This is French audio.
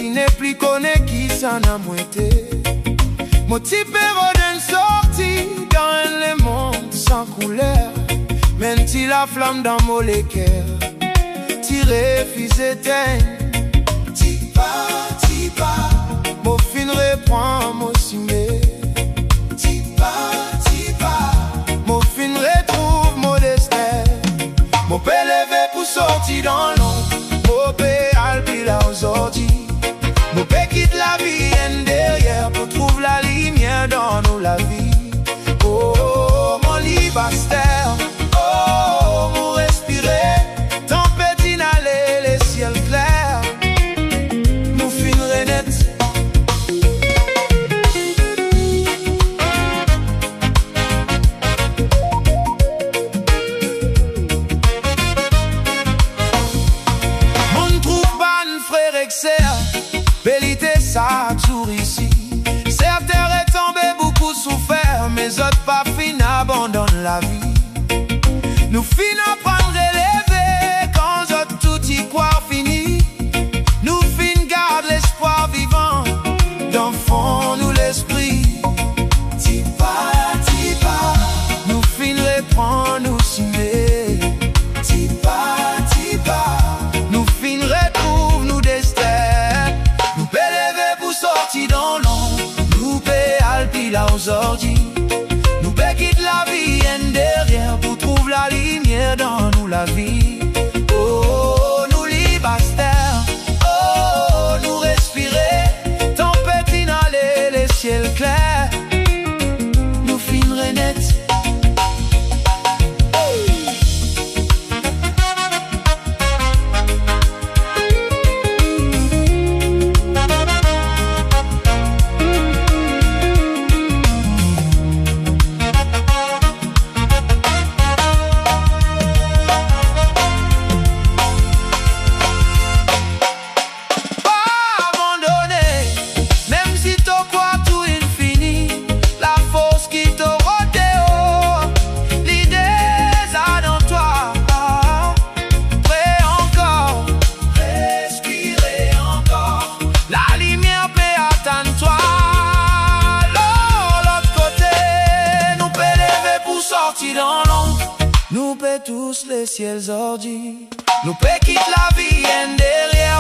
qui n'est plus connu qui s'en a moité. Mon type d'une sortie dans le monde sans couleur. Mène-t-il la flamme dans mon équerre, tiré, fils éteint. Tipa, tipa, mon fin reprend, mon cimé. Tipa, tipa, mon fin retrouve mon destin. Mon père levé pour sortir dans l'ombre. Mon père alpi là aujourd'hui. Mon père quitte la vie en derrière pour trouver la lumière dans nous la vie. Oh, oh, mon libaster. Oh, mon respirer. Tempête inhalée, les ciels clairs. Nous finirons net. Bellité ça toujours ici. Certains est tombé, beaucoup souffert, mais autres pas fin abandonnent la vie. Nous fin apprendre relever quand autres tout y croire fini. Nous fin garde l'espoir vivant, dans fond nous l'esprit. Tipa, tipa, nous fin reprend nous cimer. Tipa, tipa, nous fin retrouve nous destin. Sorti dans l'ombre, nous paie alpi là aujourd'hui. Nous paie quitte la vie en derrière pour trouver la lumière dans nous la vie. Oh, nous libaster. Oh, nous respirer. Tempête inhalée, les ciels clairs. Nous finirons net. Dans l'ombre, nous paie tous les ciels ordis. Nous paie quitte la vie en derrière.